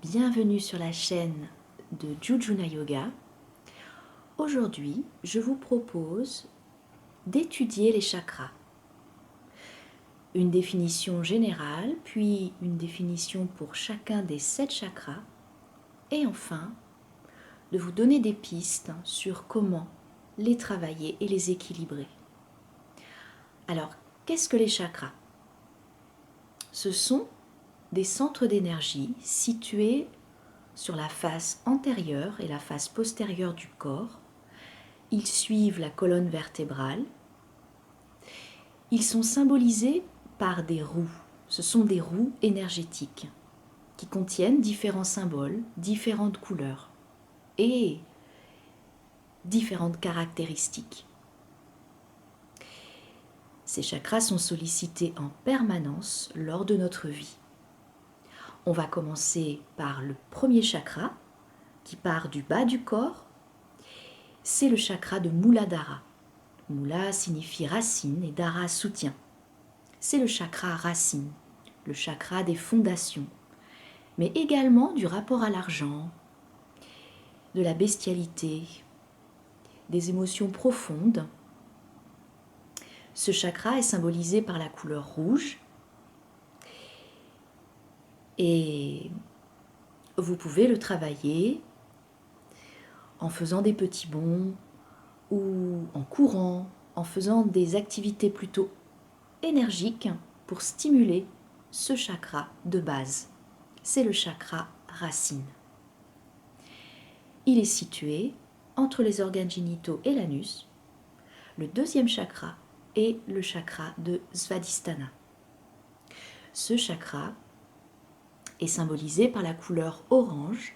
Bienvenue sur la chaîne de Jujuna Yoga. Aujourd'hui, je vous propose d'étudier les chakras. Une définition générale, puis une définition pour chacun des 7 chakras, et enfin, de vous donner des pistes sur comment les travailler et les équilibrer. Alors, qu'est-ce que les chakras? Ce sont des centres d'énergie situés sur la face antérieure et la face postérieure du corps. Ils suivent la colonne vertébrale. Ils sont symbolisés par des roues. Ce sont des roues énergétiques qui contiennent différents symboles, différentes couleurs et différentes caractéristiques. Ces chakras sont sollicités en permanence lors de notre vie. On va commencer par le premier chakra qui part du bas du corps. C'est le chakra de Muladhara. Mula signifie racine et Dara soutien. C'est le chakra racine, le chakra des fondations, mais également du rapport à l'argent, de la bestialité, des émotions profondes. Ce chakra est symbolisé par la couleur rouge et vous pouvez le travailler en faisant des petits bonds ou en courant, en faisant des activités plutôt énergiques pour stimuler ce chakra de base. C'est le chakra racine. Il est situé entre les organes génitaux et l'anus. Le deuxième chakra est le chakra de Svadhisthana. Ce chakra est symbolisé par la couleur orange.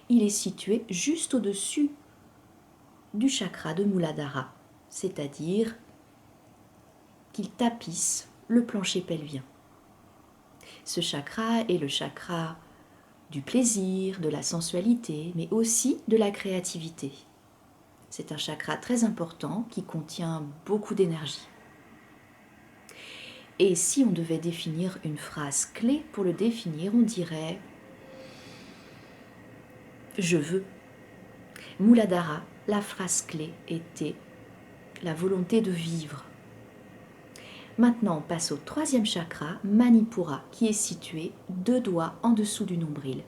Il est situé juste au-dessus du chakra de Muladhara, c'est-à-dire qu'il tapisse le plancher pelvien. Ce chakra est le chakra du plaisir, de la sensualité, mais aussi de la créativité. C'est un chakra très important qui contient beaucoup d'énergie. Et si on devait définir une phrase clé pour le définir, on dirait « je veux ». Muladhara, la phrase clé était la volonté de vivre. Maintenant, on passe au troisième chakra, Manipura, qui est situé 2 doigts en dessous du nombril.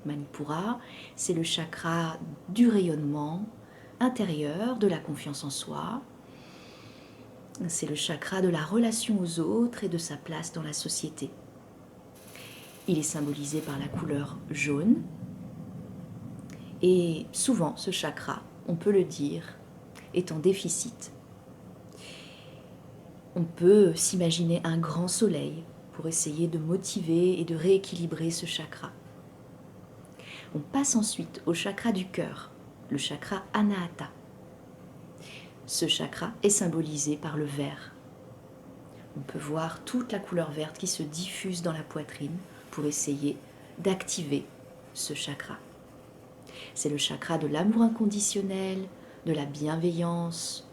Manipura, c'est le chakra du rayonnement intérieur, de la confiance en soi. C'est le chakra de la relation aux autres et de sa place dans la société. Il est symbolisé par la couleur jaune. Et souvent, ce chakra, on peut le dire, est en déficit. On peut s'imaginer un grand soleil pour essayer de motiver et de rééquilibrer ce chakra. On passe ensuite au chakra du cœur, le chakra Anahata. Ce chakra est symbolisé par le vert. On peut voir toute la couleur verte qui se diffuse dans la poitrine pour essayer d'activer ce chakra. C'est le chakra de l'amour inconditionnel, de la bienveillance,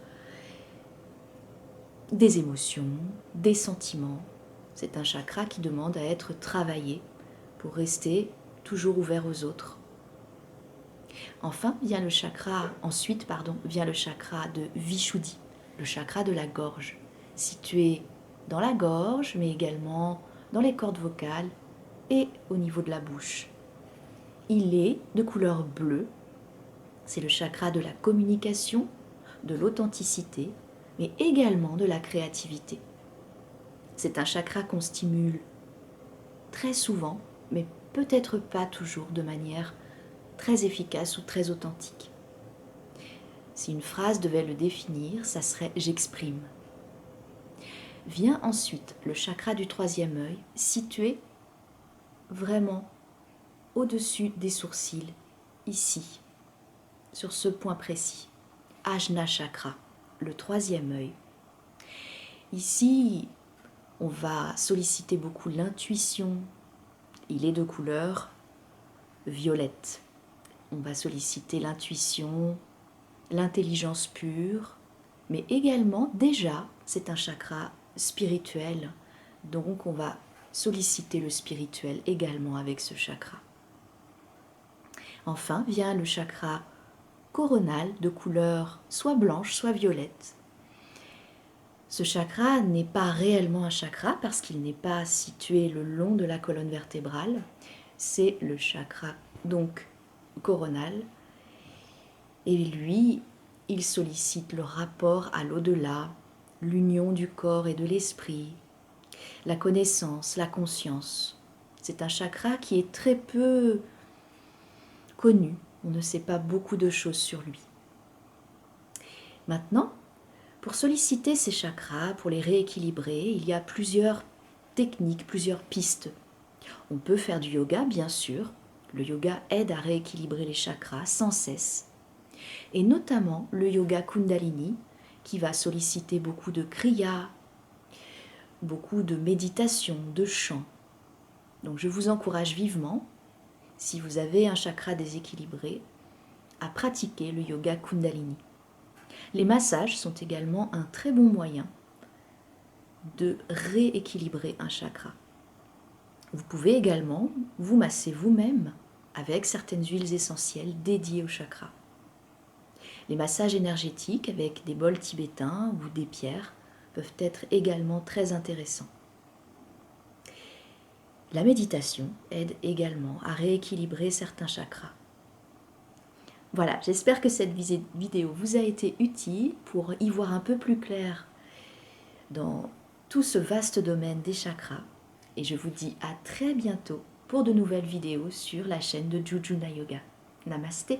des émotions, des sentiments. C'est un chakra qui demande à être travaillé pour rester toujours ouvert aux autres. Ensuite vient le chakra de Vishuddhi, le chakra de la gorge, situé dans la gorge, mais également dans les cordes vocales et au niveau de la bouche. Il est de couleur bleue, c'est le chakra de la communication, de l'authenticité, mais également de la créativité. C'est un chakra qu'on stimule très souvent, mais peut-être pas toujours de manière très efficace ou très authentique. Si une phrase devait le définir, ça serait « j'exprime ». Vient ensuite le chakra du troisième œil, situé vraiment au-dessus des sourcils, ici, sur ce point précis. Ajna chakra, le troisième œil. Ici, on va solliciter beaucoup l'intuition. Il est de couleur violette. On va solliciter l'intuition, l'intelligence pure, mais également déjà, c'est un chakra spirituel. Donc on va solliciter le spirituel également avec ce chakra. Enfin vient le chakra coronal de couleur soit blanche, soit violette. Ce chakra n'est pas réellement un chakra parce qu'il n'est pas situé le long de la colonne vertébrale. C'est le chakra donc coronal. Et lui, il sollicite le rapport à l'au-delà, l'union du corps et de l'esprit, la connaissance, la conscience. C'est un chakra qui est très peu connu. On ne sait pas beaucoup de choses sur lui. Maintenant, pour solliciter ces chakras, pour les rééquilibrer, il y a plusieurs techniques, plusieurs pistes. On peut faire du yoga, bien sûr. Le yoga aide à rééquilibrer les chakras sans cesse. Et notamment le yoga Kundalini, qui va solliciter beaucoup de kriya, beaucoup de méditation, de chant. Donc je vous encourage vivement, si vous avez un chakra déséquilibré, à pratiquer le yoga Kundalini. Les massages sont également un très bon moyen de rééquilibrer un chakra. Vous pouvez également vous masser vous-même avec certaines huiles essentielles dédiées au chakra. Les massages énergétiques avec des bols tibétains ou des pierres peuvent être également très intéressants. La méditation aide également à rééquilibrer certains chakras. Voilà, j'espère que cette vidéo vous a été utile pour y voir un peu plus clair dans tout ce vaste domaine des chakras. Et je vous dis à très bientôt pour de nouvelles vidéos sur la chaîne de Jujuna Yoga. Namasté!